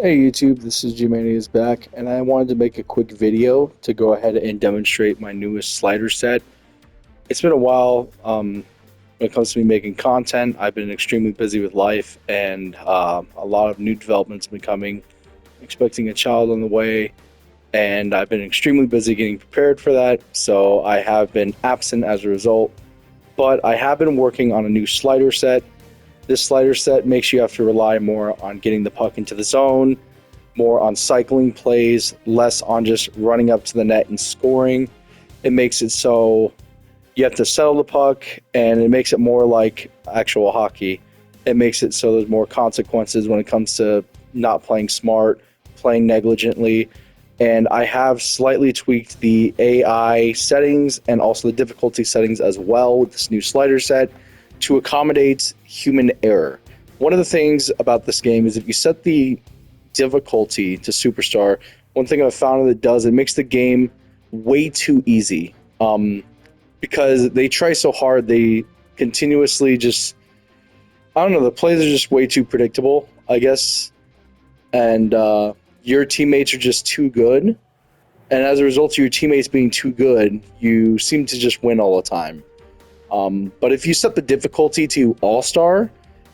Hey YouTube, this is G-Mania is back, and I wanted to make a quick video to go ahead and demonstrate my newest slider set. It's been a while when it comes to me making content. I've been extremely busy with life, and a lot of new developments have been coming, expecting a child on the way, and I've been extremely busy getting prepared for that, so I have been absent as a result. But I have been working on a new slider set. This slider set makes you have to rely more on getting the puck into the zone, more on cycling plays, less on just running up to the net and scoring. It makes it so you have to settle the puck, and it makes it more like actual hockey. It makes it so there's more consequences when it comes to not playing smart, playing negligently. And I have slightly tweaked the AI settings and also the difficulty settings as well with this new slider set to accommodate human error. One of the things about this game is if you set the difficulty to superstar, one thing I've found that it does, it makes the game way too easy. Because they try so hard, they continuously just, I don't know, the plays are just way too predictable, I guess. And your teammates are just too good. And as a result of your teammates being too good, you seem to just win all the time. But if you set the difficulty to all-star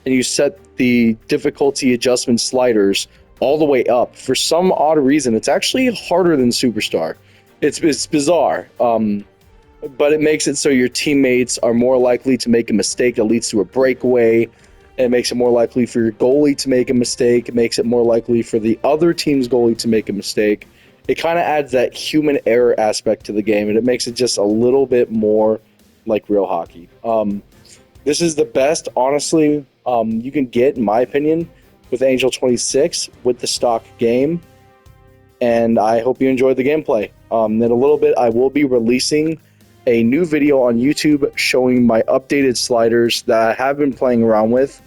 and you set the difficulty adjustment sliders all the way up, for some odd reason, it's actually harder than superstar. It's bizarre, but it makes it so your teammates are more likely to make a mistake that leads to a breakaway. It makes it more likely for your goalie to make a mistake. It makes it more likely for the other team's goalie to make a mistake. It kind of adds that human error aspect to the game, and it makes it just a little bit more like real hockey. This is the best, honestly, you can get, in my opinion, with NHL 26 with the stock game. And I hope you enjoyed the gameplay. In a little bit, I will be releasing a new video on YouTube showing my updated sliders that I have been playing around with.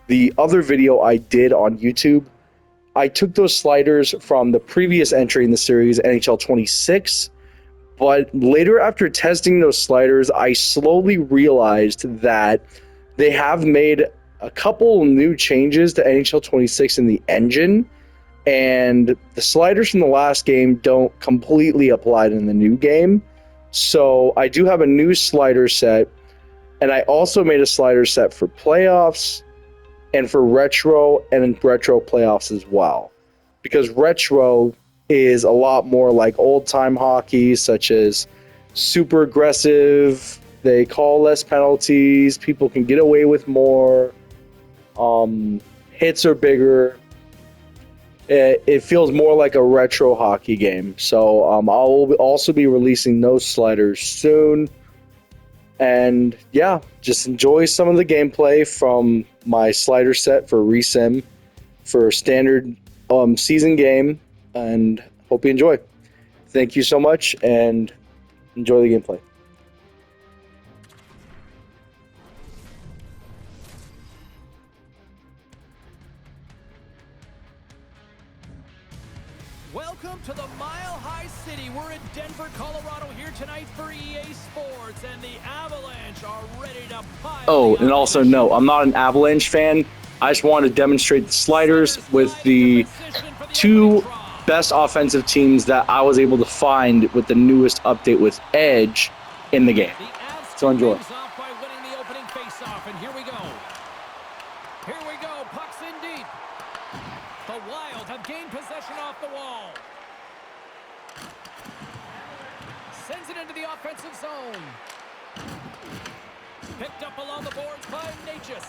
The other video I did on YouTube, I took those sliders from the previous entry in the series, NHL 26. But later, after testing those sliders, I slowly realized that they have made a couple new changes to NHL 26 in the engine, and the sliders from the last game don't completely apply in the new game. So I do have a new slider set, and I also made a slider set for playoffs and for retro and retro playoffs as well. Because retro is a lot more like old-time hockey, such as super aggressive, they call less penalties, people can get away with more, hits are bigger. It feels more like a retro hockey game. So I'll also be releasing those sliders soon. And yeah, just enjoy some of the gameplay from my slider set for REASIM for standard season game, and hope you enjoy. Thank you so much, and enjoy the gameplay. Welcome to the Mile High City. We're in Denver, Colorado here tonight for EA Sports, and the Avalanche are ready to pile. Oh, and also, no, I'm not an Avalanche fan. I just wanted to demonstrate the sliders with the two best offensive teams that I was able to find with the newest update with Edge in the game. So enjoy. By winning the opening faceoff, and here we go. Here we go. Puck's in deep. The Wild have gained possession off the wall. Sends it into the offensive zone. Picked up along the boards by Natchez.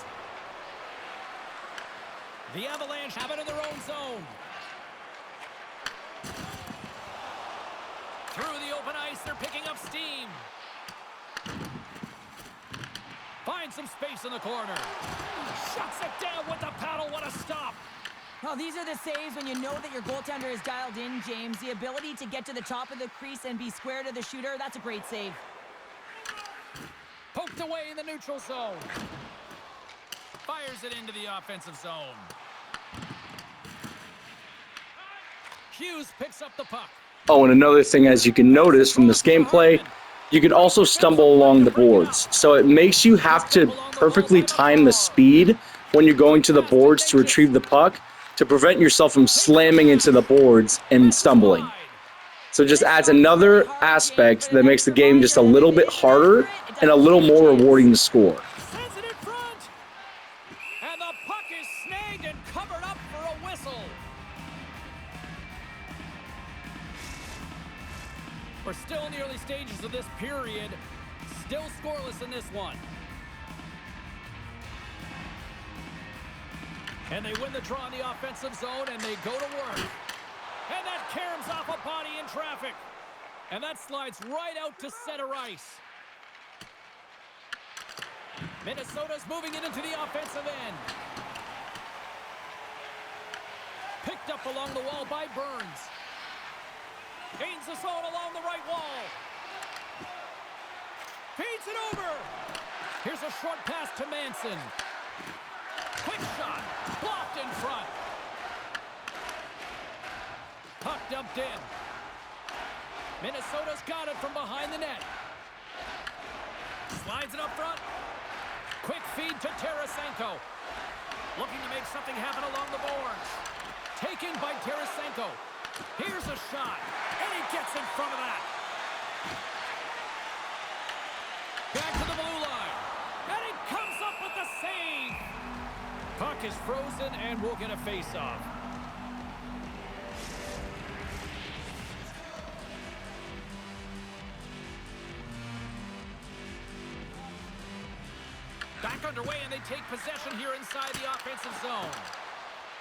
The Avalanche have it in their own zone. Through the open ice, they're picking up steam. Finds some space in the corner. Shuts it down with the paddle. What a stop. Well, these are the saves when you know that your goaltender is dialed in, James. The ability to get to the top of the crease and be square to the shooter, that's a great save. Poked away in the neutral zone. Fires it into the offensive zone. Hughes picks up the puck. Oh, and another thing, as you can notice from this gameplay, you can also stumble along the boards. So it makes you have to perfectly time the speed when you're going to the boards to retrieve the puck. to prevent yourself from slamming into the boards and stumbling. So it just adds another aspect that makes the game just a little bit harder and a little more rewarding to score. Sends it in front. And the puck is snagged and covered up for a whistle. We're still in the early stages of this period. Still scoreless in this one. And they win the draw in the offensive zone, and they go to work. And that caroms off a body in traffic. And that slides right out to center ice. Minnesota's moving it into the offensive end. Picked up along the wall by Burns. Gains the zone along the right wall. Feeds it over. Here's a short pass to Manson. Quick shot. Blocked in front. Puck dumped in. Minnesota's got it from behind the net. Slides it up front. Quick feed to Tarasenko. Looking to make something happen along the boards. Taken by Tarasenko. Here's a shot. And he gets in front of that. Back to the blue line. And he comes up with the save. Puck is frozen and we'll get a face-off. Back underway, and they take possession here inside the offensive zone.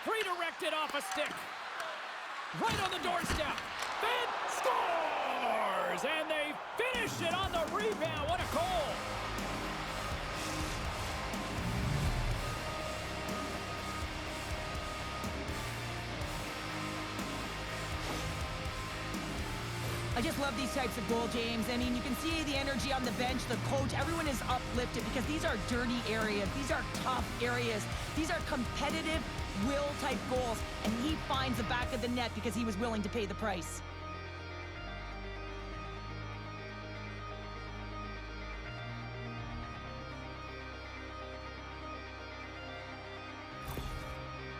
Redirected off a stick. Right on the doorstep. Then scores! And they finish it on the rebound. What a goal! I just love these types of goal, James. I mean, you can see the energy on the bench, the coach, everyone is uplifted because these are dirty areas. These are tough areas. These are competitive will type goals, and he finds the back of the net because he was willing to pay the price.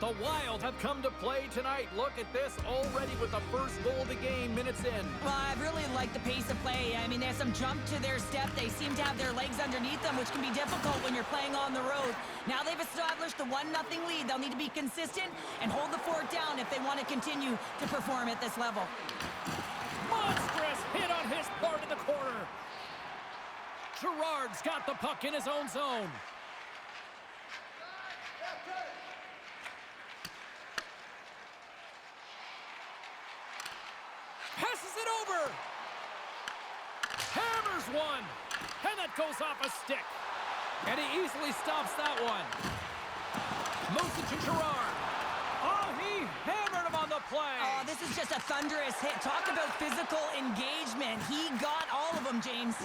The Wild have come to play tonight. Look at this already with the first goal of the game, minutes in. Well, I really like the pace of play. I mean, there's some jump to their step. They seem to have their legs underneath them, which can be difficult when you're playing on the road. Now they've established the 1-0 lead. They'll need to be consistent and hold the fort down if they want to continue to perform at this level. Monstrous hit on his part of the corner. Girard's got the puck in his own zone. Passes it over. Hammers one. And that goes off a stick. And he easily stops that one. Moves it to Girard. Oh, he hammered him on the play. Oh, this is just a thunderous hit. Talk about physical engagement. He got all of them, James.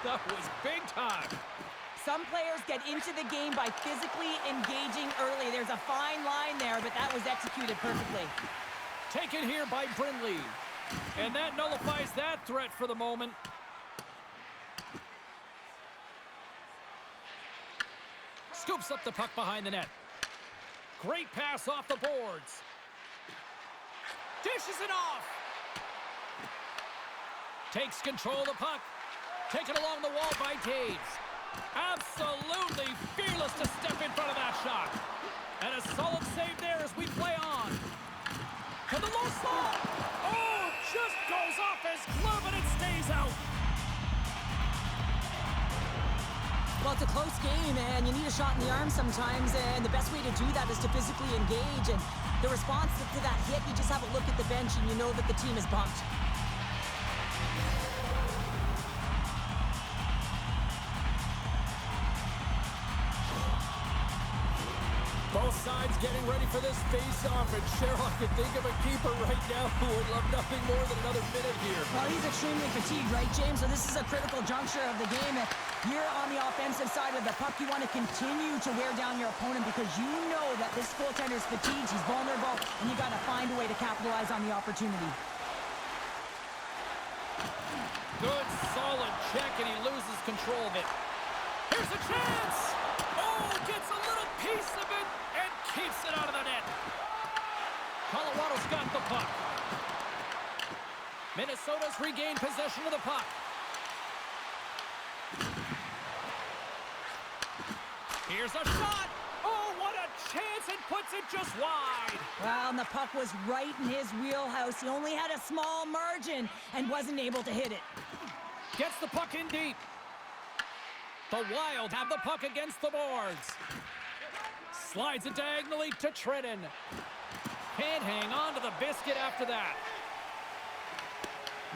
That was big time. Some players get into the game by physically engaging early. There's a fine line there, but that was executed perfectly. Taken here by Brindley. And that nullifies that threat for the moment. Scoops up the puck behind the net. Great pass off the boards. Dishes it off. Takes control of the puck. Taken along the wall by Taves. Absolutely fearless to step in front of that shot. And a solid save there as we play on. And the low slot. Oh, just goes off his glove and it stays out. Well, it's a close game, and you need a shot in the arm sometimes, and the best way to do that is to physically engage. And the response to that hit, you just have a look at the bench, and you know that the team is bumped. Both sides getting ready for this face-off, and Cheryl, I could think of a keeper right now who would love nothing more than another minute here. Well, he's extremely fatigued, right, James? So this is a critical juncture of the game. And you're on the offensive side of the puck. You want to continue to wear down your opponent because you know that this goaltender's fatigued. He's vulnerable, and you got to find a way to capitalize on the opportunity. Good, solid check, and he loses control of it. Here's a chance! Oh, gets a little piece of it and Keeps it out of the net. Colorado's got the puck. Minnesota's regained possession of the puck. Here's a shot. Oh, what a chance. It puts it just wide. Well, and the puck was right in his wheelhouse. He only had a small margin and wasn't able to hit it. Gets the puck in deep. The Wild have the puck against the boards. Slides it diagonally to Trenton. Can't hang on to the biscuit after that.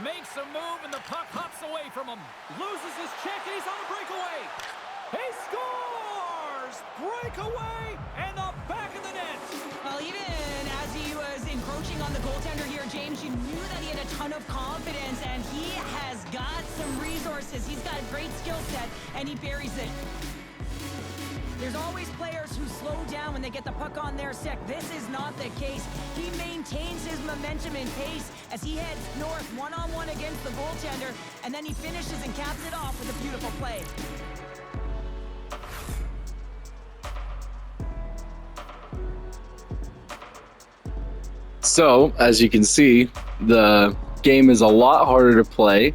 Makes a move and the puck hops away from him. Loses his check and he's on a breakaway. He scores! Breakaway and the back of the net. Well, even as he was encroaching on the goaltender here, James, you knew that he had a ton of confidence, and he has got some resources. He's got a great skill set, and he buries it. There's always players who slow down when they get the puck on their stick. This is not the case. He maintains his momentum and pace as he heads north one-on-one against the goaltender, and then he finishes and caps it off with a beautiful play. So, as you can see, the game is a lot harder to play.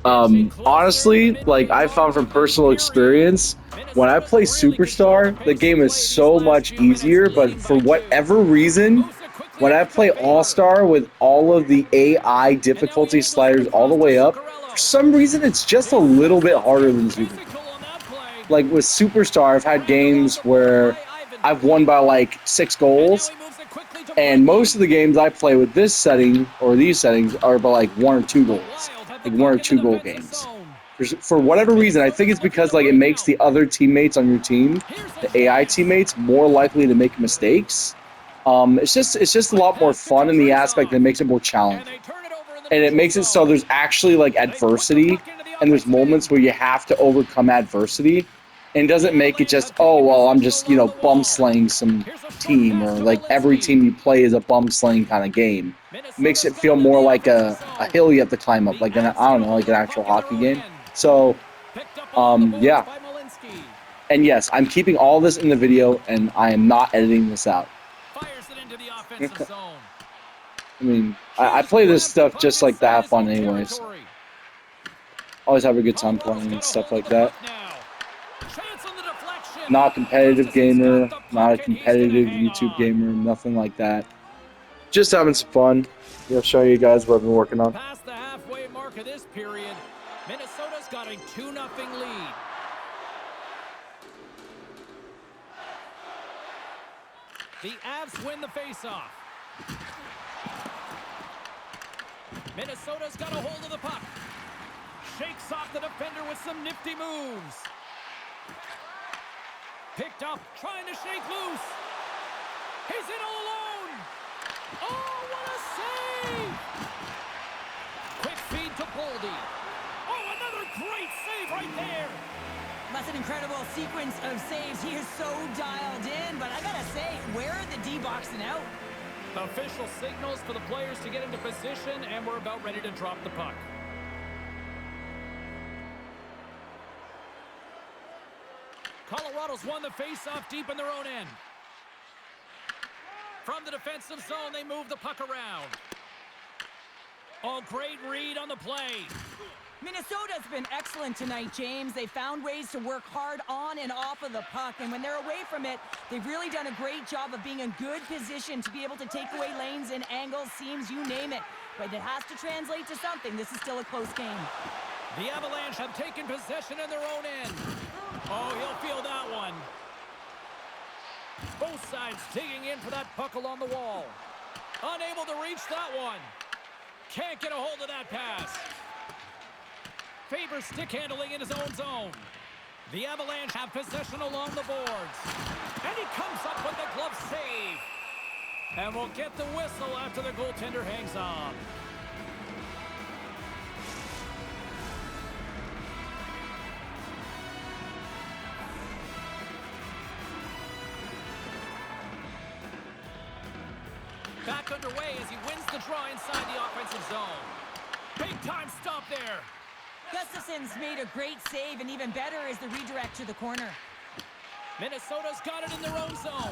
Honestly, like I found from personal experience, when I play Superstar, the game is so much easier, but for whatever reason, when I play All-Star with all of the AI difficulty sliders all the way up, for some reason it's just a little bit harder than Superstar. Like with Superstar, I've had games where I've won by like 6 goals, and most of the games I play with this setting, or these settings, are by like 1 or 2 goals. Like 1 or 2 goal games. For whatever reason, I think it's because like it makes the other teammates on your team, the AI teammates, more likely to make mistakes. It's just a lot more fun in the aspect that makes it more challenging, and it makes it so there's actually like adversity, and there's moments where you have to overcome adversity, and it doesn't make it just, oh well, I'm just, you know, bum slaying some team, or like every team you play is a bum slaying kind of game. It makes it feel more like a hill you have to climb up, like I don't know, like an actual hockey game. So, yeah. And yes, I'm keeping all this in the video, and I am not editing this out. I mean, I play this stuff just like to have fun anyways. Always have a good time playing and stuff like that. Not a competitive gamer, not a competitive YouTube gamer, nothing like that. Just having some fun. I'll show you guys what I've been working on. Past the halfway mark of this period, Minnesota's got a 2-0 lead. The Avs win the faceoff. Minnesota's got a hold of the puck. Shakes off the defender with some nifty moves. Picked up, trying to shake loose. He's in all alone. Oh, what a save! Quick feed to Boldy. Oh, another great save right there. That's an incredible sequence of saves. He is so dialed in, but I gotta say, where are the D-boxing out? Official signals for the players to get into position, and we're about ready to drop the puck. Colorado's won the face-off deep in their own end. From the defensive zone, they move the puck around. Oh, great read on the play. Minnesota's been excellent tonight, James. They found ways to work hard on and off of the puck, and when they're away from it, they've really done a great job of being in good position to be able to take away lanes and angles, seams, you name it. But it has to translate to something. This is still a close game. The Avalanche have taken possession in their own end. Oh, he'll feel that one. Both sides digging in for that puck along the wall. Unable to reach that one. Can't get a hold of that pass. Faber stick handling in his own zone. The Avalanche have possession along the boards. And he comes up with the glove save. And we'll get the whistle after the goaltender hangs on. Back underway as he wins the draw inside the offensive zone. Big time stop there. Gustafson's made a great save, and even better is the redirect to the corner. Minnesota's got it in their own zone.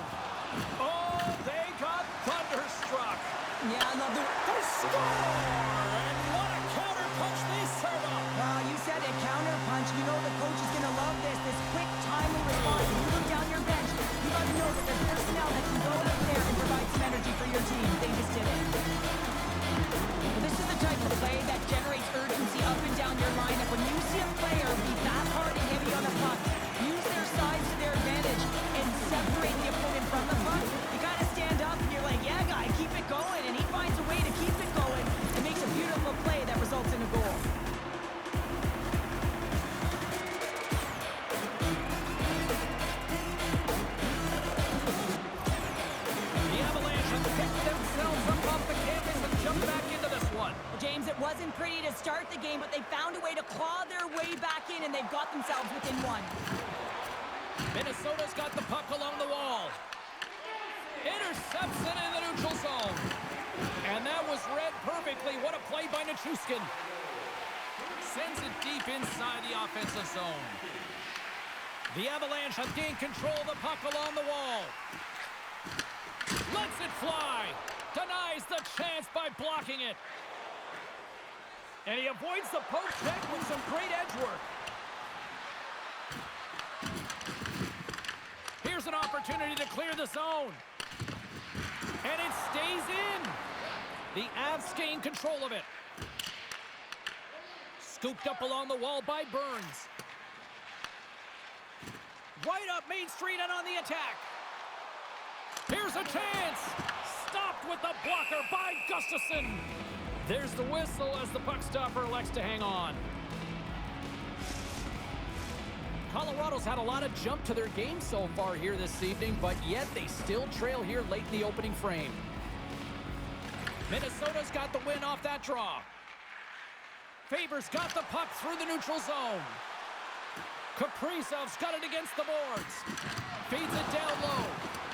Oh, they got thunderstruck. Yeah, I love the... They score! And what a counter punch they serve up. You said it, counter punch. You know the coach is going to love this. This quick, timely response. When you look down your bench, you got to know that there's personnel that can go out there and provide some energy for your team. They just did it. Well, this is the type of play that generates urgency up and down your lineup. When you see a player be that hard and heavy on the puck, use their size to their advantage and separate the opponent from the puck, you got to stand up and you're like, yeah, guy, keep it going. And he finds a way to keep it going and makes a beautiful play that results in a goal. James, it wasn't pretty to start the game, but they found a way to claw their way back in, and they've got themselves within one. Minnesota's got the puck along the wall. Intercepts it in the neutral zone. And that was read perfectly. What a play by Nichushkin. Sends it deep inside the offensive zone. The Avalanche have gained control of the puck along the wall. Lets it fly. Denies the chance by blocking it. And he avoids the poke check with some great edge work. Here's an opportunity to clear the zone. And it stays in. The Avs gain control of it. Scooped up along the wall by Burns. Right up Main Street and on the attack. Here's a chance. Stopped with the blocker by Gustafsson. There's the whistle as the puck stopper elects to hang on. Colorado's had a lot of jump to their game so far here this evening, but yet they still trail here late in the opening frame. Minnesota's got the win off that draw. Faber's got the puck through the neutral zone. Kaprizov's got it against the boards. Feeds it down low.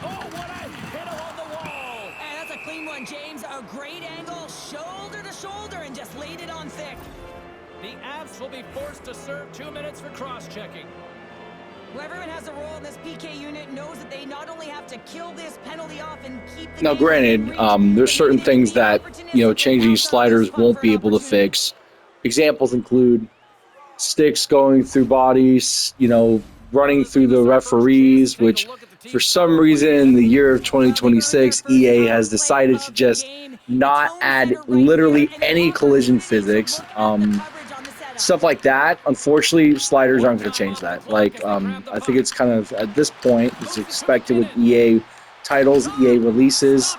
Oh, what a hit along the wall. And that's a clean one, James. A great angle, shoulder to shoulder, and just laid it on thick. The Avs will be forced to serve 2 minutes for cross-checking. Well, everyone has a role in this PK unit, knows that they not only have to kill this penalty off and keep the Now, game granted, within reach, there's but certain maybe they things can be that, opportunistic changing and pass out sliders this puck won't for be an able to opportunity. fix. Examples include sticks going through bodies, running through the referees, which for some reason in the year of 2026, EA has decided to just not add literally any collision physics. Stuff like that. Unfortunately, sliders aren't going to change that. I think it's kind of, at this point, it's expected with EA titles, EA releases.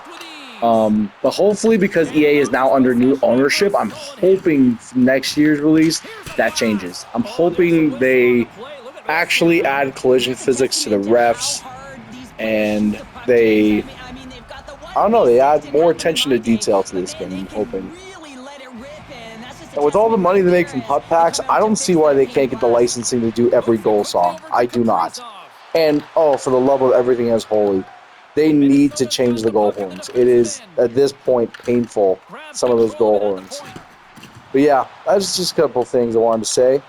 But hopefully, because EA is now under new ownership, I'm hoping next year's release that changes. I'm hoping they actually add collision physics to the refs, and they add more attention to detail to this game. I'm hoping. And with all the money they make from HUT packs, I don't see why they can't get the licensing to do every goal song. I do not. And, for the love of everything as holy, they need to change the goal horns. It is, at this point, painful, some of those goal horns. But yeah, that's just a couple things I wanted to say.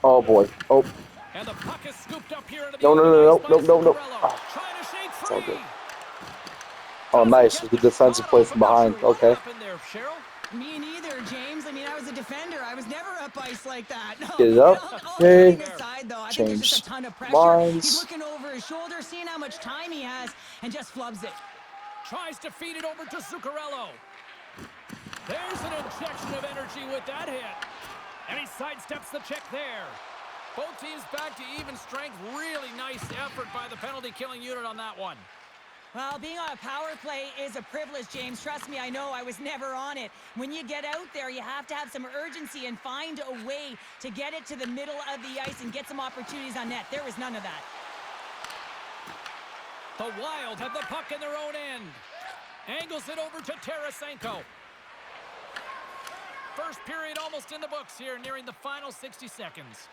Oh boy. Oh. No. Oh, it's all good. Oh, nice. Good defensive play from behind. Okay. Me neither, James. I mean, I was a defender. I was never up ice like that. No. Get it up. Okay. Aside, though, I think Change there's just a ton of pressure. lines. He's looking over his shoulder, seeing how much time he has, and just flubs it. Tries to feed it over to Zuccarello. There's an injection of energy with that hit. And he sidesteps the check there. Both teams back to even strength. Really nice effort by the penalty-killing unit on that one. Well, being on a power play is a privilege, James. Trust me, I know. I was never on it. When you get out there, you have to have some urgency and find a way to get it to the middle of the ice and get some opportunities on net. There was none of that. The Wild have the puck in their own end. Angles it over to Tarasenko. First period almost in the books here, nearing the final 60 seconds.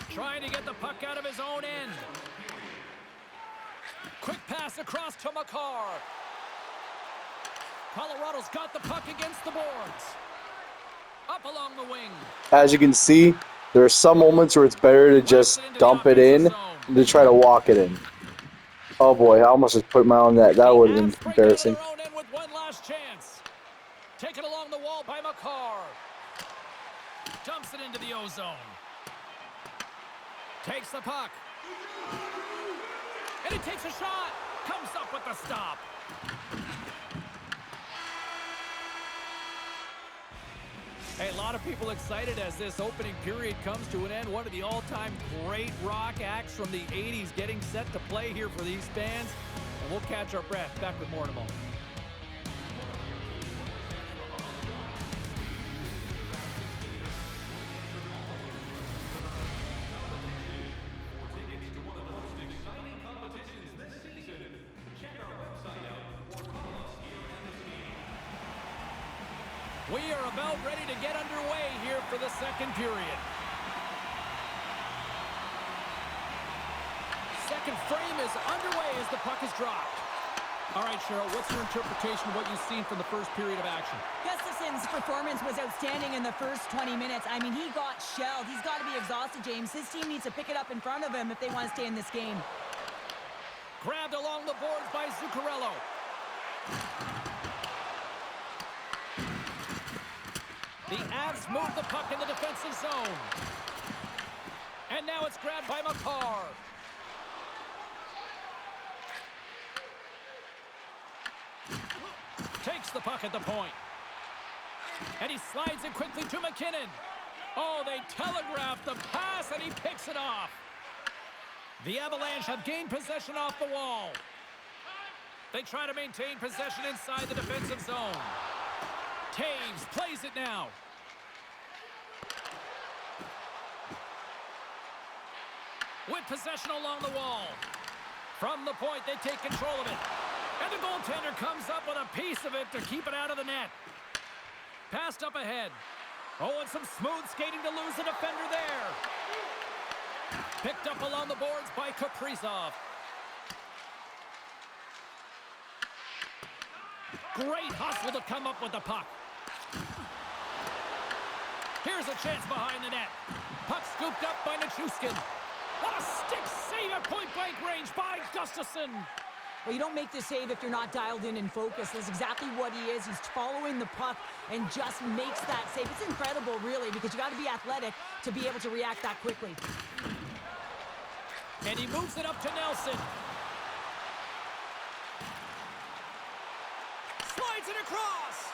Trying to get the puck out of his own end. Quick pass across to Makar. Colorado's got the puck against the boards. Up along the wing. As you can see, There are some moments where it's better to just dump it in than to try to walk it in. Oh boy, I almost just put my own net. That would have been Avs break out of embarrassing. their own end with one last chance. Taken along the wall by McCarr. Dumps it into the ozone. Takes the puck. And he takes a shot. Comes up with the stop. Hey, a lot of people excited as this opening period comes to an end. One of the all-time great rock acts from the 80s getting set to play here for these fans. And we'll catch our breath. Back with more in a moment. We are about ready to get underway here for the second period. Second frame is underway as the puck is dropped. All right, Cheryl, what's your interpretation of what you've seen from the first period of action? Gustafson's performance was outstanding in the first 20 minutes. I mean, he got shelled. He's got to be exhausted, James. His team needs to pick it up in front of him if they want to stay in this game. Grabbed along the boards by Zuccarello. The Avs move the puck in the defensive zone. And now it's grabbed by McCarr. Takes the puck at the point. And he slides it quickly to McKinnon. Oh, they telegraph the pass, and he picks it off. The Avalanche have gained possession off the wall. They try to maintain possession inside the defensive zone. Taves plays it now. With possession along the wall. From the point, they take control of it. And the goaltender comes up with a piece of it to keep it out of the net. Passed up ahead. Oh, and some smooth skating to lose the defender there. Picked up along the boards by Kaprizov. Great hustle to come up with the puck. Here's a chance behind the net. Puck scooped up by Nichushkin. What a stick save at point-blank range by Gustafsson. Well, you don't make the save if you're not dialed in and focused. That's exactly what he is. He's following the puck and just makes that save. It's incredible, really, because you got to be athletic to be able to react that quickly. And he moves it up to Nelson. Slides it across.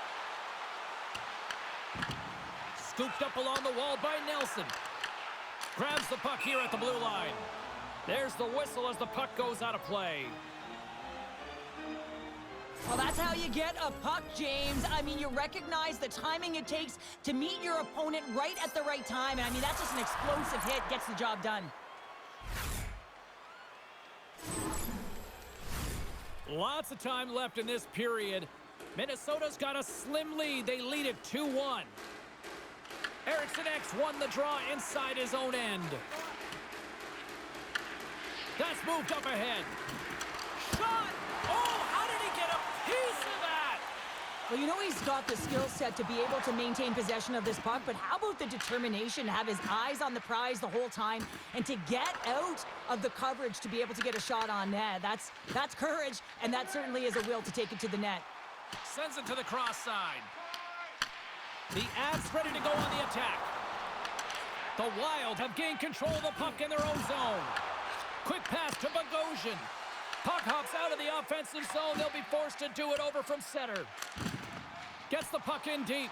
Scooped up along the wall by Nelson. Grabs the puck here at the blue line. There's the whistle as the puck goes out of play. Well, that's how you get a puck, James. I mean, you recognize the timing it takes to meet your opponent right at the right time. And I mean, that's just an explosive hit, gets the job done. Lots of time left in this period. Minnesota's got a slim lead. They lead it 2-1. Eriksson X won the draw inside his own end. That's moved up ahead. Shot! Oh, how did he get a piece of that? Well, you know he's got the skill set to be able to maintain possession of this puck, but how about the determination to have his eyes on the prize the whole time and to get out of the coverage to be able to get a shot on net? That's courage, and that certainly is a will to take it to the net. Sends it to the cross side. The Avs ready to go on the attack. The Wild have gained control of the puck in their own zone. Quick pass to Bogosian. Puck hops out of the offensive zone. They'll be forced to do it over from center. Gets the puck in deep.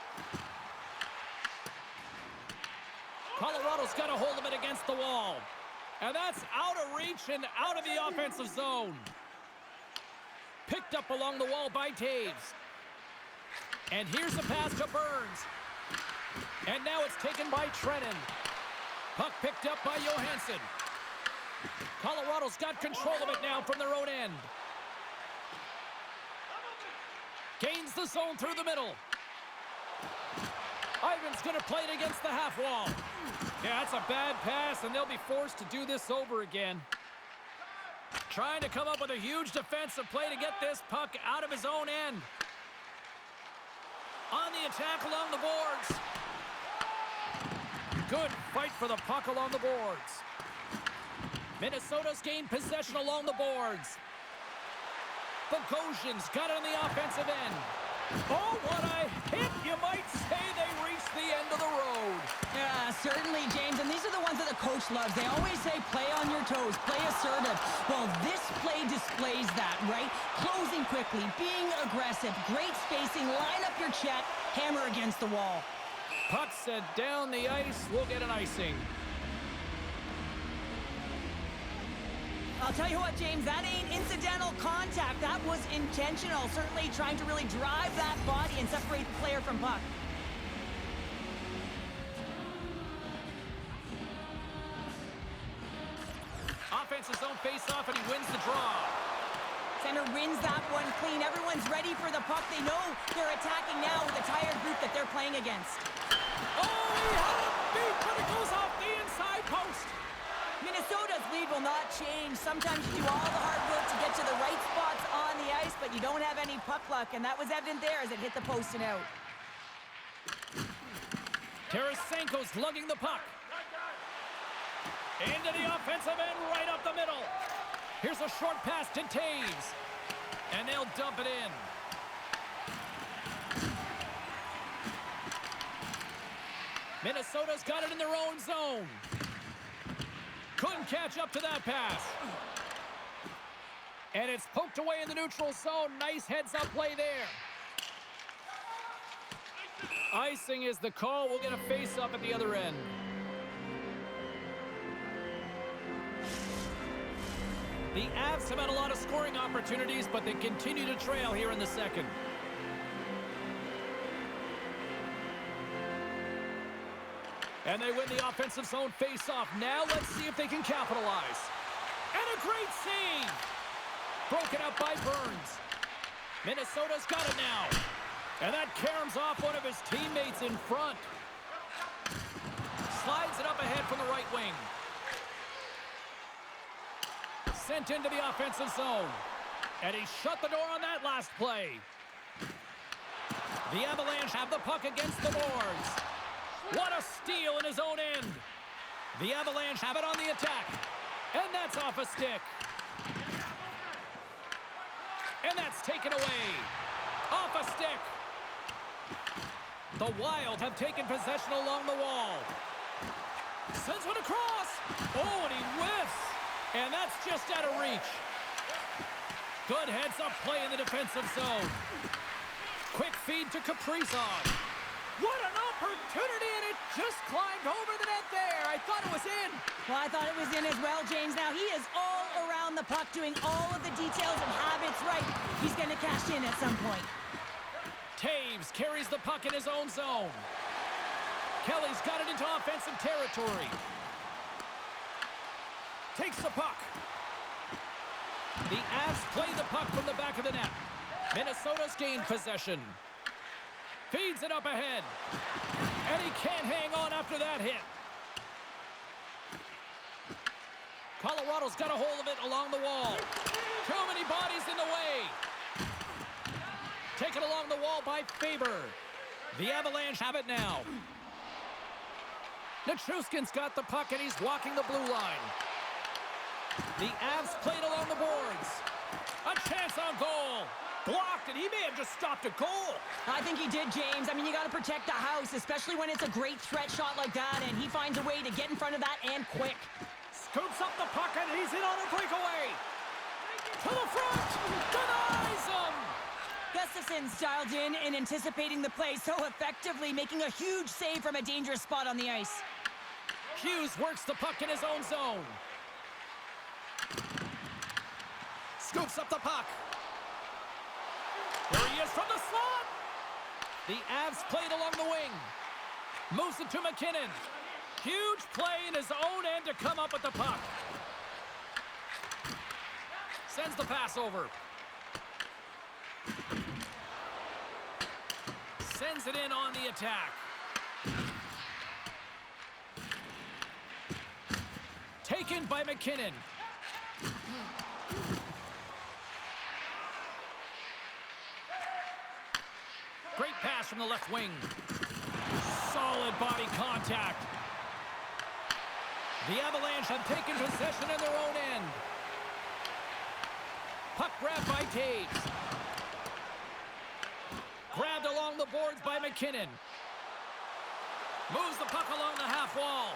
Colorado's got a hold of it against the wall. And that's out of reach and out of the offensive zone. Picked up along the wall by Taves. And here's a pass to Burns. And now it's taken by Trennan. Puck picked up by Johansson. Colorado's got control of it now from their own end. Gains the zone through the middle. Ivan's going to play it against the half wall. Yeah, that's a bad pass, and they'll be forced to do this over again. Trying to come up with a huge defensive play to get this puck out of his own end. On the attack along the boards. Good fight for the puck along the boards. Minnesota's gained possession along the boards. Bogosian's got it on the offensive end. Oh, what a hit! You might say they reached the end of the road. Yeah, certainly, James. And these are the ones that the coach loves. They always say, play on your toes, play assertive. Well, this play displays that, right? Closing quickly, being aggressive, great spacing, line up your check, hammer against the wall. Puck sent down the ice. We'll get an icing. I'll tell you what, James, that ain't incidental contact. That was intentional. Certainly trying to really drive that body and separate the player from puck. Offensive zone face-off, and he wins the draw. Center wins that one clean. Everyone's ready for the puck. They know they're attacking now with a tired group that they're playing against. Oh, he had it beat, but it goes off the inside post. Minnesota's lead will not change. Sometimes you do all the hard work to get to the right spots on the ice, but you don't have any puck luck, and that was evident there as it hit the post and out. Tarasenko's lugging the puck. Into the offensive end, right up the middle. Here's a short pass to Taves. And they'll dump it in. Minnesota's got it in their own zone. Couldn't catch up to that pass. And it's poked away in the neutral zone. Nice heads-up play there. Icing is the call. We'll get a face-up at the other end. The Avs have had a lot of scoring opportunities, but they continue to trail here in the second. And they win the offensive zone face-off. Now let's see if they can capitalize. And a great save! Broken up by Burns. Minnesota's got it now. And that caroms off one of his teammates in front. Slides it up ahead from the right wing. Sent into the offensive zone. And he shut the door on that last play. The Avalanche have the puck against the boards. What a steal in his own end. The Avalanche have it on the attack. And that's off a stick. And that's taken away. Off a stick. The Wild have taken possession along the wall. Sends one across. Oh, and he whiffs. And that's just out of reach. Good heads-up play in the defensive zone. Quick feed to Kaprizov. What an opportunity, and it just climbed over the net there. I thought it was in. Well, I thought it was in as well, James. Now he is all around the puck, doing all of the details and habits right. He's going to cash in at some point. Taves carries the puck in his own zone. Kelly's got it into offensive territory. Takes the puck. The Avs play the puck from the back of the net. Minnesota's gained possession. Feeds it up ahead. And he can't hang on after that hit. Colorado's got a hold of it along the wall. Too many bodies in the way. Taken along the wall by Faber. The Avalanche have it now. Nichushkin's got the puck and he's walking the blue line. The Avs played along the boards. A chance on goal. Blocked, and he may have just stopped a goal. I think he did, James. I mean, you got to protect the house, especially when it's a great threat shot like that, and he finds a way to get in front of that and quick. Scoops up the puck, and he's in on a breakaway. To the front. Denies him. Gustafson's dialed in and anticipating the play so effectively, making a huge save from a dangerous spot on the ice. Hughes works the puck in his own zone. Scoops up the puck. There he is from the slot. The Avs played along the wing. Moves it to McKinnon. Huge play in his own end to come up with the puck. Sends the pass over. Sends it in on the attack. Taken by McKinnon. Great pass from the left wing. Solid body contact. The Avalanche have taken possession in their own end. Puck grabbed by Taves. Grabbed along the boards by McKinnon. Moves the puck along the half wall.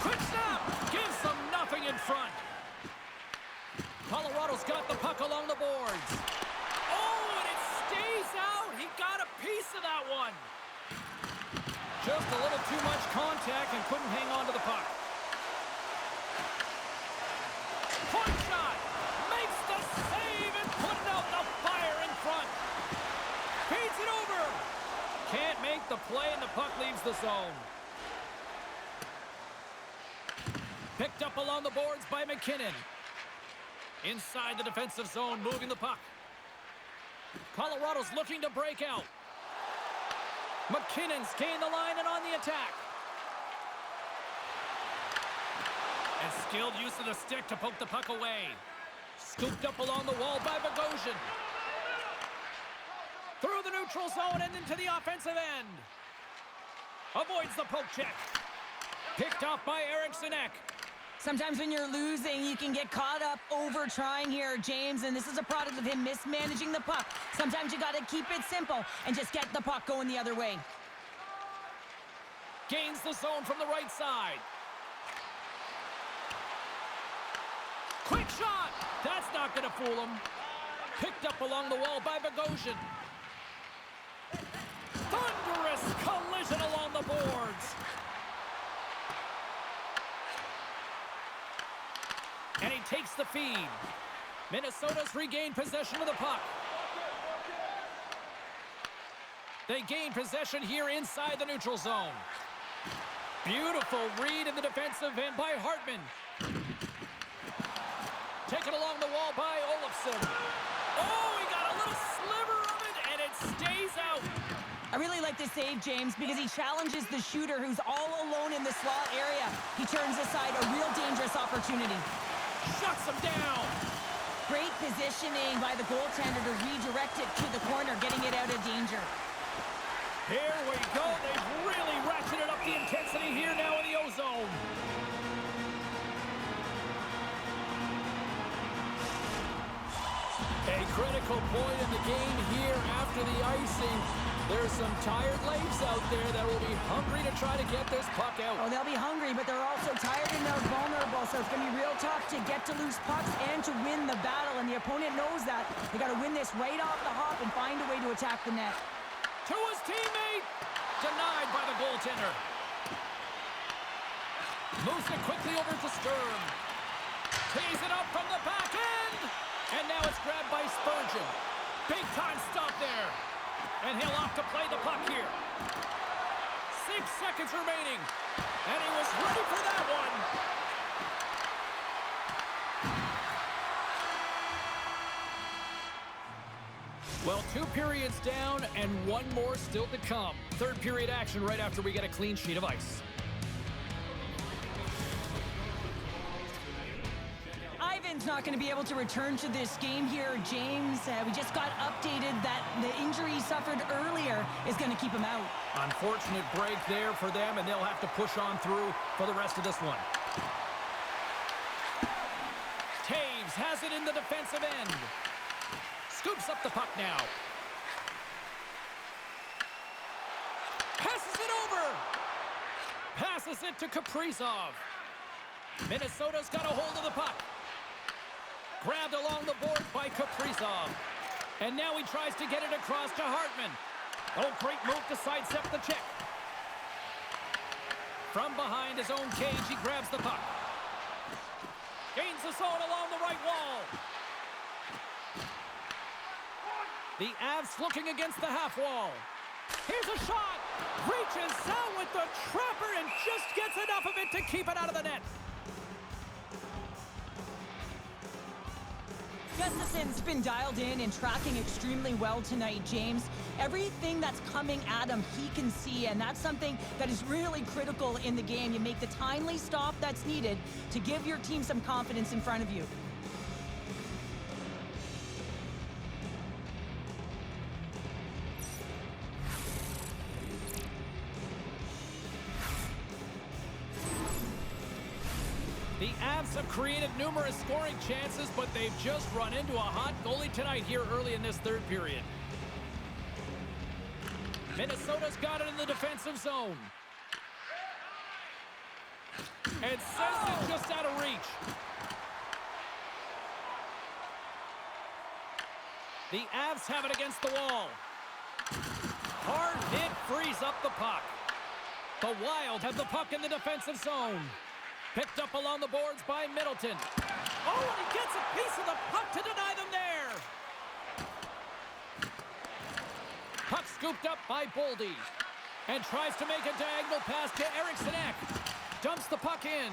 Quick snap! Gives them nothing in front. Colorado's got the puck along the boards. Oh, and it stays out. He got a piece of that one. Just a little too much contact and couldn't hang on to the puck. Point shot! Makes the save and putting out the fire in front. Feeds it over. Can't make the play and the puck leaves the zone. Picked up along the boards by McKinnon. Inside the defensive zone, moving the puck. Colorado's looking to break out. McKinnon's gained the line and on the attack. And skilled use of the stick to poke the puck away. Scooped up along the wall by Bogosian. Through the neutral zone and into the offensive end. Avoids the poke check. Picked off by Eriksson Ek. Sometimes when you're losing, you can get caught up over trying here, James, and this is a product of him mismanaging the puck. Sometimes you got to keep it simple and just get the puck going the other way. Gains the zone from the right side. Quick shot! That's not going to fool him. Picked up along the wall by Bogosian. Thunderous collision along the boards. And he takes the feed. Minnesota's regained possession of the puck. They gain possession here inside the neutral zone. Beautiful read in the defensive end by Hartman. Taken along the wall by Olofsson. Oh, he got a little sliver of it, and it stays out. I really like this save, James, because he challenges the shooter who's all alone in the slot area. He turns aside a real dangerous opportunity. Shuts him down. Great positioning by the goaltender to redirect it to the corner, getting it out of danger. Here we go. They've really ratcheted up the intensity here now in the O-zone. A critical point in the game here after the icing. There's some tired legs out there that will be hungry to try to get this puck out. Oh, they'll be hungry, but they're also tired and they're vulnerable, so it's going to be real tough to get to loose pucks and to win the battle, and the opponent knows that. They got to win this right off the hop and find a way to attack the net. To his teammate! Denied by the goaltender. Moves it quickly over to Sturm. Tees it up from the back end! And now it's grabbed by Spurgeon. Big time stop there. And he'll opt to play the puck here. 6 seconds remaining. And he was ready for that one. Well, 2 periods down and 1 more still to come. Third period action right after we get a clean sheet of ice. Ivan's not going to be able to return to this game here, James. We just got updated that the injury he suffered earlier is going to keep him out. Unfortunate break there for them, and they'll have to push on through for the rest of this one. Taves has it in the defensive end. Scoops up the puck now. Passes it over. Passes it to Kaprizov. Minnesota's got a hold of the puck. Grabbed along the board by Kaprizov. And now he tries to get it across to Hartman. Oh, great move to sidestep the check. From behind his own cage, he grabs the puck. Gains the zone along the right wall. The Avs looking against the half wall. Here's a shot. Reaches out with the trapper and just gets enough of it to keep it out of the net. Gustafson's been dialed in and tracking extremely well tonight, James. Everything that's coming at him, he can see, and that's something that is really critical in the game. You make the timely stop that's needed to give your team some confidence in front of you. Avs have created numerous scoring chances, but they've just run into a hot goalie tonight here early in this third period. Minnesota's got it in the defensive zone. And sends it just out of reach. The Avs have it against the wall. Hard hit frees up the puck. The Wild have the puck in the defensive zone. Picked up along the boards by Middleton. Oh, and he gets a piece of the puck to deny them there. Puck scooped up by Boldy. And tries to make a diagonal pass to Eriksson Ek. Dumps the puck in.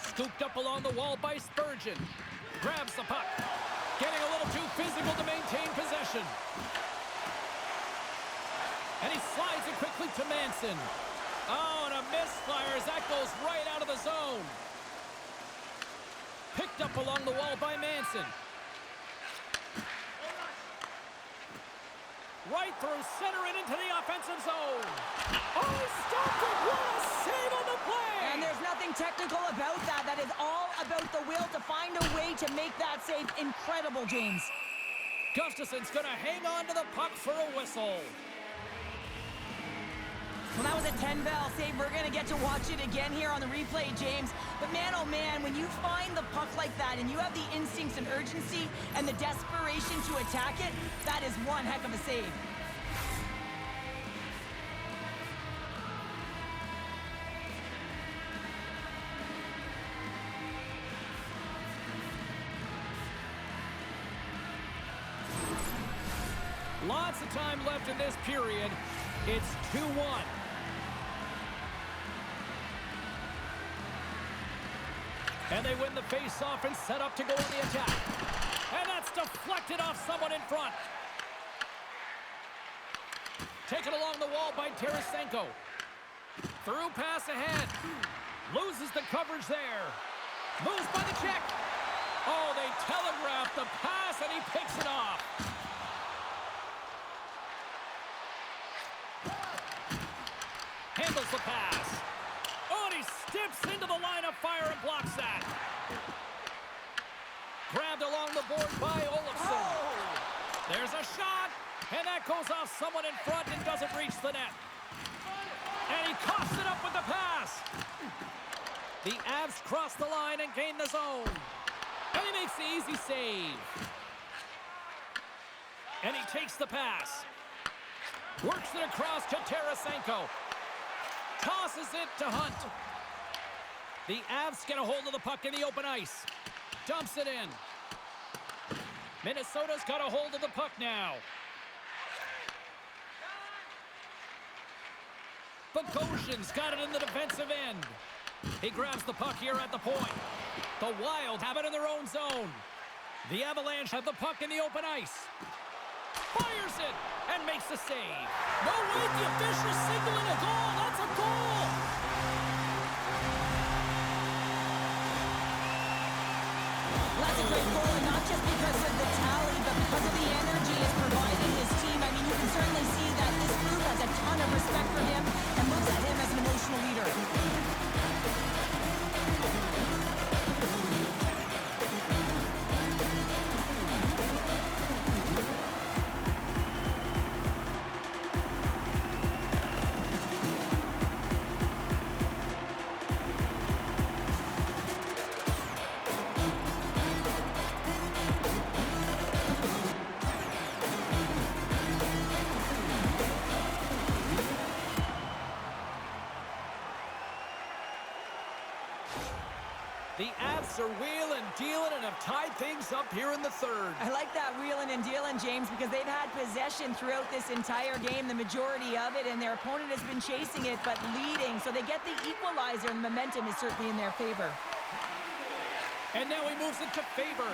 Scooped up along the wall by Spurgeon. Grabs the puck. Getting a little too physical to maintain possession. And he slides it quickly to Manson. Oh, and a misfire as that goes right out of the zone. Picked up along the wall by Manson. Right through center and into the offensive zone. Oh, he stopped it. What a save on the play. And there's nothing technical about that. That is all about the will to find a way to make that save. Incredible, James. Gustafsson's going to hang on to the puck for a whistle. Well, that was a 10-bell save. We're going to get to watch it again here on the replay, James. But man, oh man, when you find the puck like that and you have the instincts and urgency and the desperation to attack it, that is one heck of a save. Lots of time left in this period. It's 2-1. And they win the face-off and set up to go on the attack. And that's deflected off someone in front. Taken along the wall by Tarasenko. Through pass ahead. Loses the coverage there. Moves by the check. Oh, they telegraphed the pass and he picks it off. Handles the pass. Oh, and he steps into the line of fire and blocks that. Grabbed along the board by Olofsson. Oh. There's a shot, and that goes off someone in front and doesn't reach the net. And he coughs it up with the pass. The Avs cross the line and gain the zone. And he makes the easy save. And he takes the pass. Works it across to Tarasenko. Tosses it to Hunt. The Avs get a hold of the puck in the open ice. Dumps it in. Minnesota's got a hold of the puck now. Bogosian's got it in the defensive end. He grabs the puck here at the point. The Wild have it in their own zone. The Avalanche have the puck in the open ice. Fires it and makes the save. No, wait, the official's signaling a goal. That's a goal. That's a great goal, and not just because of the tally, but because of the energy it's providing his team. I mean, you can certainly see that this group has a ton of respect for him and looks at him as an emotional leader. The Avs are wheeling, dealing, and have tied things up here in the third. I like that wheeling and dealing, James, because they've had possession throughout this entire game, the majority of it, and their opponent has been chasing it, but leading. So they get the equalizer, and the momentum is certainly in their favor. And now he moves it to Faber.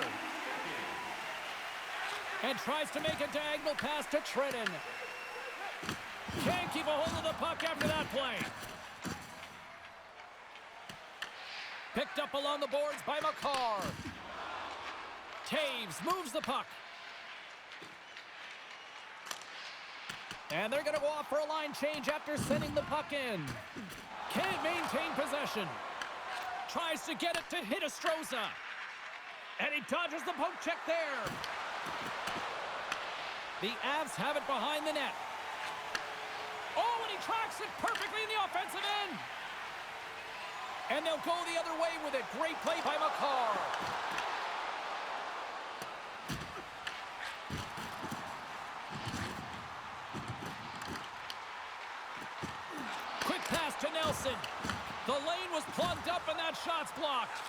And tries to make a diagonal pass to Trenton. Can't keep a hold of the puck after that play. Picked up along the boards by McCarr. Taves moves the puck. And they're going to go off for a line change after sending the puck in. Can't maintain possession. Tries to get it to Hiddestroza. And he dodges the poke check there. The Avs have it behind the net. Oh, and he tracks it perfectly in the offensive end. And they'll go the other way with it. Great play by McCarr. Quick pass to Nelson. The lane was plugged up and that shot's blocked.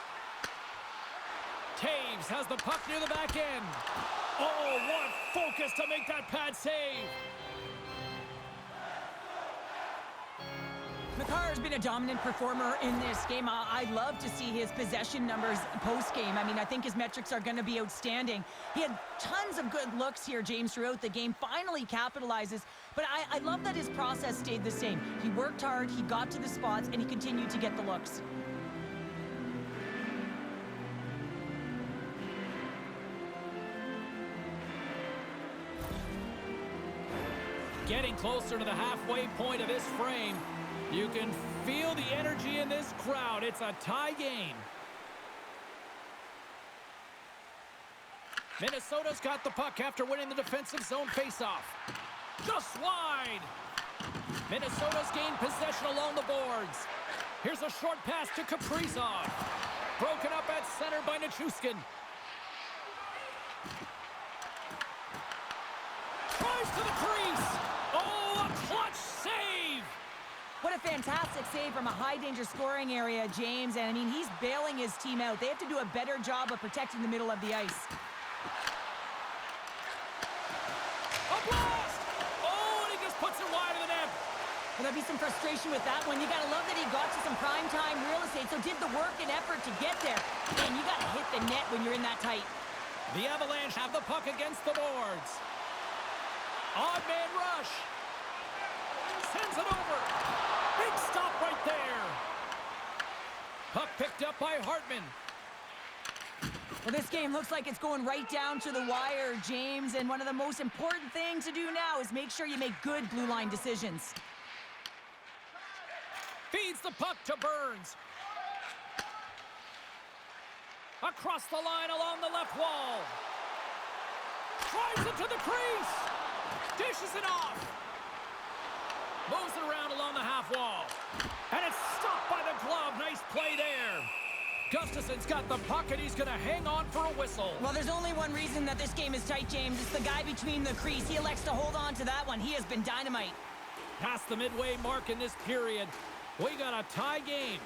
Taves has the puck near the back end. Oh, what focus to make that pad save. McCarr has been a dominant performer in this game. I'd love to see his possession numbers post-game. I mean, I think his metrics are going to be outstanding. He had tons of good looks here, James, throughout the game. Finally capitalizes. But I love that his process stayed the same. He worked hard, he got to the spots, and he continued to get the looks. Getting closer to the halfway point of this frame. You can feel the energy in this crowd. It's a tie game. Minnesota's got the puck after winning the defensive zone faceoff. Just wide. Minnesota's gained possession along the boards. Here's a short pass to Kaprizov. Broken up at center by Nichushkin. Tries to the crease. Oh, a clutch save. What a fantastic save from a high-danger scoring area, James. And, I mean, he's bailing his team out. They have to do a better job of protecting the middle of the ice. A blast! Oh, and he just puts it wide of the net. Well, there'll be some frustration with that one. You got to love that he got to some prime-time real estate, so did the work and effort to get there. And you got to hit the net when you're in that tight. The Avalanche have the puck against the boards. Odd man rush. Sends it over. Big stop right there. Puck picked up by Hartman. Well, this game looks like it's going right down to the wire, James. And one of the most important things to do now is make sure you make good blue line decisions. Feeds the puck to Burns. Across the line along the left wall. Drives it to the crease. Dishes it off. Moves it around along the half wall. And it's stopped by the glove. Nice play there. Gustafson's got the puck, and he's going to hang on for a whistle. Well, there's only one reason that this game is tight, James. It's the guy between the crease. He elects to hold on to that one. He has been dynamite. Past the midway mark in this period, we got a tie game.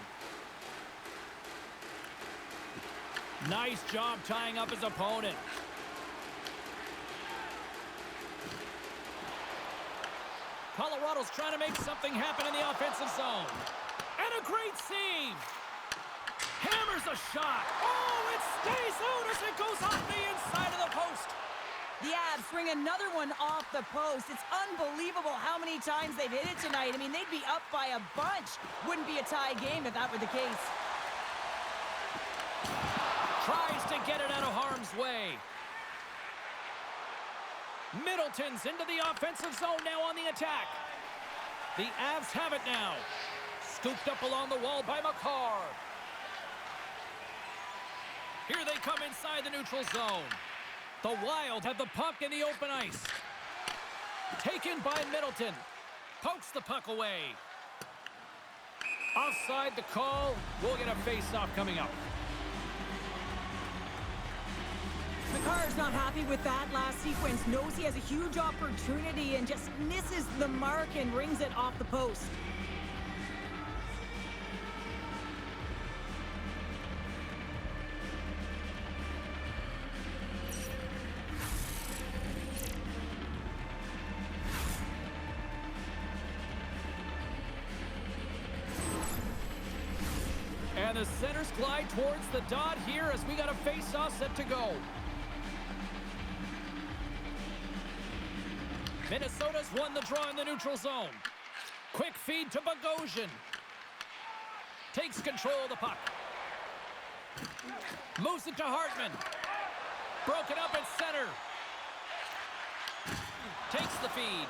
Nice job tying up his opponent. Colorado's trying to make something happen in the offensive zone. And a great save. Hammers a shot. Oh, it stays out as it goes off the inside of the post. The Avs bring another one off the post. It's unbelievable how many times they've hit it tonight. I mean, they'd be up by a bunch. Wouldn't be a tie game if that were the case. Tries to get it out of harm's way. Middleton's into the offensive zone now on the attack. The Avs have it now. Scooped up along the wall by McCarr. Here they come inside the neutral zone. The Wild have the puck in the open ice. Taken by Middleton. Pokes the puck away. Offside the call. We'll get a face-off coming up. McCarr's not happy with that last sequence. Knows he has a huge opportunity and just misses the mark and rings it off the post. And the centers glide towards the dot here as we got a face-off set to go. Minnesota's won the draw in the neutral zone. Quick feed to Bogosian. Takes control of the puck. Moves it to Hartman. Broken up at center. Takes the feed.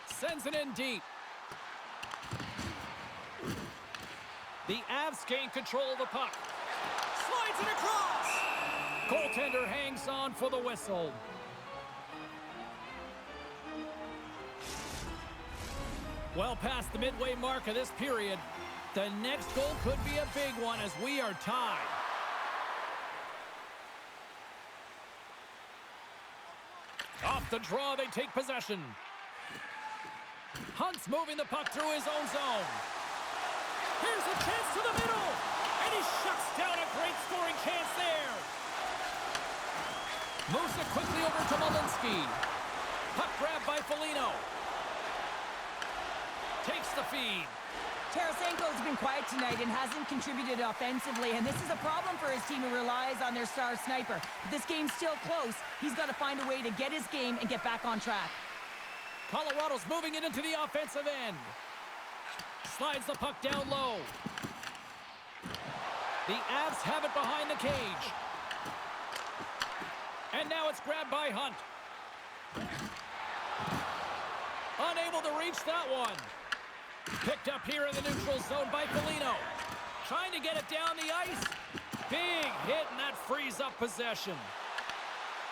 Sends it in deep. The Avs gain control of the puck. Slides it across. Goaltender hangs on for the whistle. Well past the midway mark of this period. The next goal could be a big one as we are tied. Off the draw, they take possession. Hunt's moving the puck through his own zone. Here's a chance to the middle. And he shuts down a great scoring chance there. Moves it quickly over to Malinsky. Puck grab by Foligno. Takes the feed. Tarasenko's been quiet tonight and hasn't contributed offensively, and this is a problem for his team who relies on their star sniper. But this game's still close. He's got to find a way to get his game and get back on track. Colorado's moving it into the offensive end. Slides the puck down low. The Avs have it behind the cage. And now it's grabbed by Hunt. Unable to reach that one. Picked up here in the neutral zone by Foligno. Trying to get it down the ice. Big hit, and that frees up possession.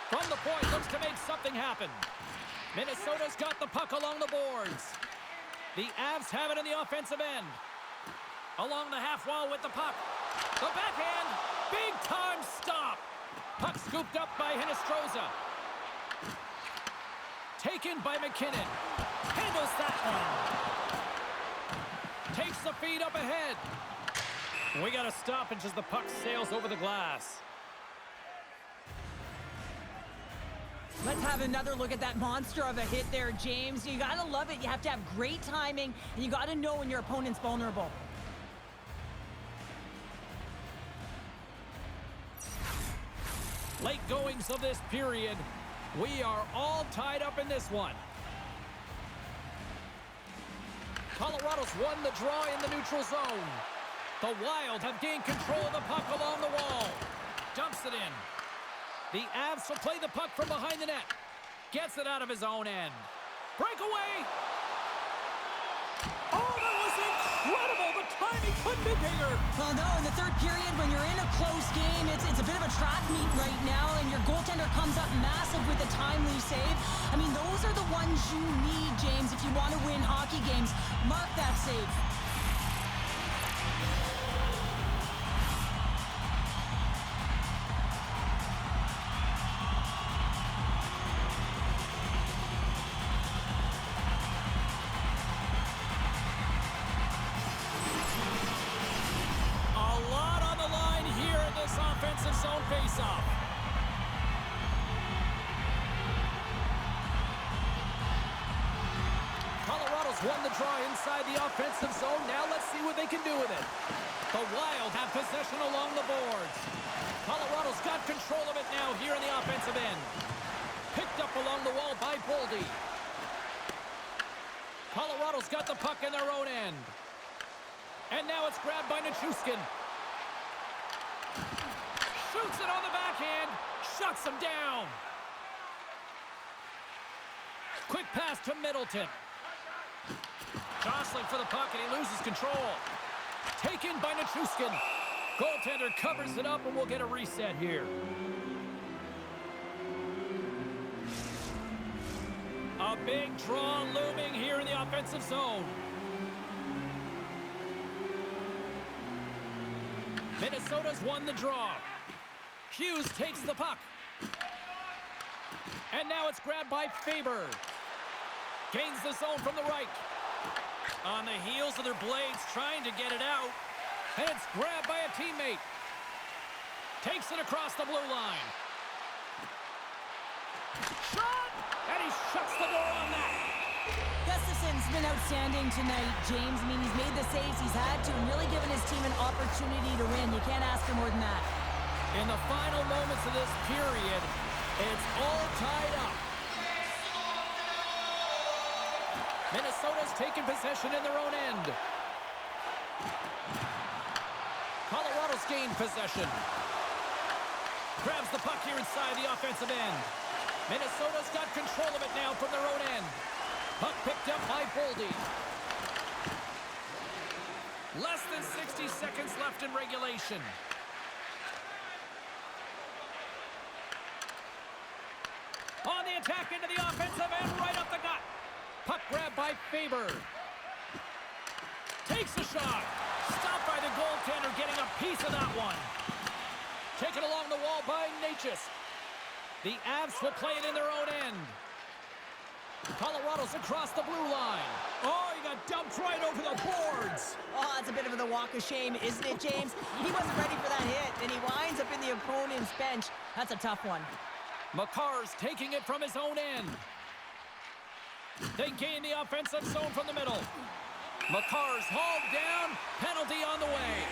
From the point, looks to make something happen. Minnesota's got the puck along the boards. The Avs have it in the offensive end. Along the half wall with the puck. The backhand. Big time stop. Puck scooped up by Hinostroza. Taken by McKinnon. Handles that one. Takes the feed up ahead. We got a stoppage as the puck sails over the glass. Let's have another look at that monster of a hit there, James. You got to love it. You have to have great timing, and you got to know when your opponent's vulnerable. Late goings of this period. We are all tied up in this one. Colorado's won the draw in the neutral zone. The Wild have gained control of the puck along the wall. Dumps it in. The Avs will play the puck from behind the net. Gets it out of his own end. Breakaway! Oh, that was incredible! The timing couldn't be bigger! Well, no, in the third period, when you're in a close game, it's a bit of a track meet right now, and your goaltender comes up massive with a timely save. I mean, those are the ones you need, James, if you want to win hockey games. Mark that save. Offensive zone face-off. Colorado's won the draw inside the offensive zone. Now let's see what they can do with it. The Wild have possession along the boards. Colorado's got control of it now here in the offensive end. Picked up along the wall by Boldy. Colorado's got the puck in their own end. And now it's grabbed by Nichushkin. Shoots it on the backhand. Shuts him down. Quick pass to Middleton. Jostling for the puck, and he loses control. Taken by Nichushkin. Goaltender covers it up, and we'll get a reset here. A big draw looming here in the offensive zone. Minnesota's won the draw. Hughes takes the puck. And now it's grabbed by Faber. Gains the zone from the right. On the heels of their blades, trying to get it out. And it's grabbed by a teammate. Takes it across the blue line. Shot! And he shuts the door on that. Gustafson's been outstanding tonight, James. I mean, he's made the saves he's had to and really given his team an opportunity to win. You can't ask for more than that. In the final moments of this period, it's all tied up. Minnesota's taken possession in their own end. Colorado's gained possession. Grabs the puck here inside the offensive end. Minnesota's got control of it now from their own end. Puck picked up by Boldy. Less than 60 seconds left in regulation. On the attack into the offensive end, right up the gut. Puck grab by Faber. Takes a shot. Stopped by the goaltender, getting a piece of that one. Taken along the wall by Natchez. The Avs will play it in their own end. Colorado's across the blue line. Oh, he got dumped right over the boards. Oh, that's a bit of the walk of shame, isn't it, James? He wasn't ready for that hit, and he winds up in the opponent's bench. That's a tough one. McCarr's taking it from his own end. They gain the offensive zone from the middle. McCarr's hauled down. Penalty on the way.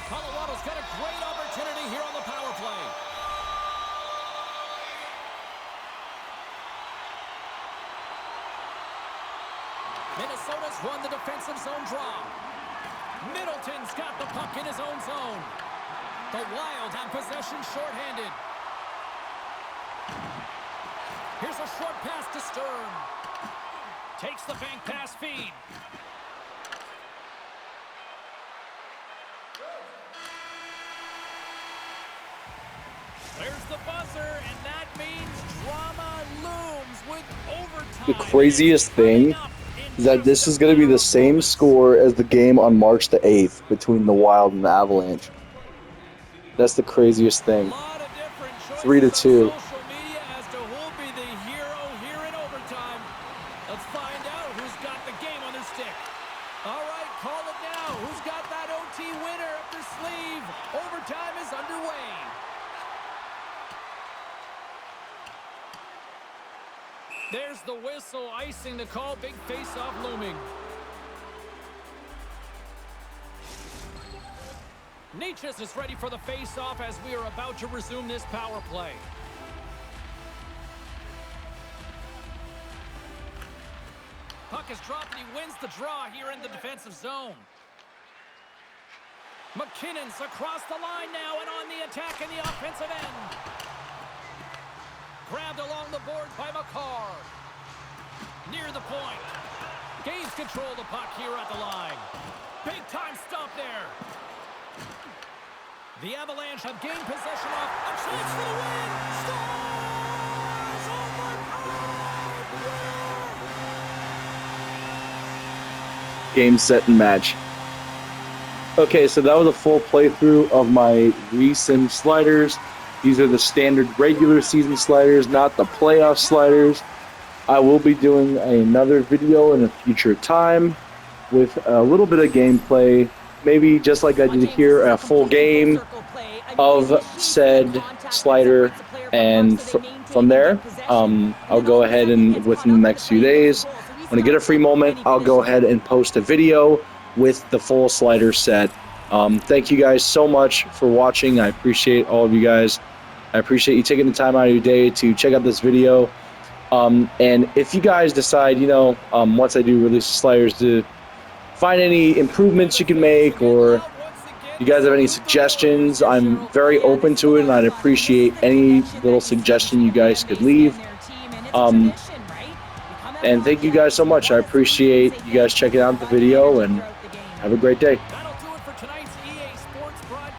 Colorado's got a great opportunity here on the power play. Minnesota's won the defensive zone draw. Middleton's got the puck in his own zone. The Wild have possession shorthanded. Here's a short pass to Stern. Takes the bank pass feed. There's the buzzer, and that means drama looms with overtime. The craziest thing is that this is going to be the same score as the game on March the 8th between the Wild and the Avalanche. That's the craziest thing. 3-2. Social media as to who'll be the hero here in overtime. Let's find out who's got the game on their stick. All right, call it now. Who's got that OT winner up their sleeve? Overtime is underway. There's the whistle, icing the call, big face-off looming. Natchez is ready for the face-off as we are about to resume this power play. Puck is dropped and he wins the draw here in the defensive zone. McKinnon's across the line now and on the attack in the offensive end. Grabbed along the boards by McCarr. Near the point. Gains control of the puck here at the line. Big time stop there. The Avalanche have gained possession of a chance for the win. Scores! Overtime! Game, set, and match. Okay, so that was a full playthrough of my REASIM sliders. These are the standard regular season sliders, not the playoff sliders. I will be doing another video in a future time with a little bit of gameplay, maybe just like I did here, a full game of said slider, and from there, I'll go ahead and within the next few days, when I get a free moment, I'll go ahead and post a video with the full slider set. Thank you guys so much for watching. I appreciate all of you guys. I appreciate you taking the time out of your day to check out this video. And if you guys decide, once I do release the sliders, to find any improvements you can make, or you guys have any suggestions, I'm very open to it, and I'd appreciate any little suggestion you guys could leave. And thank you guys so much. I appreciate you guys checking out the video, and have a great day.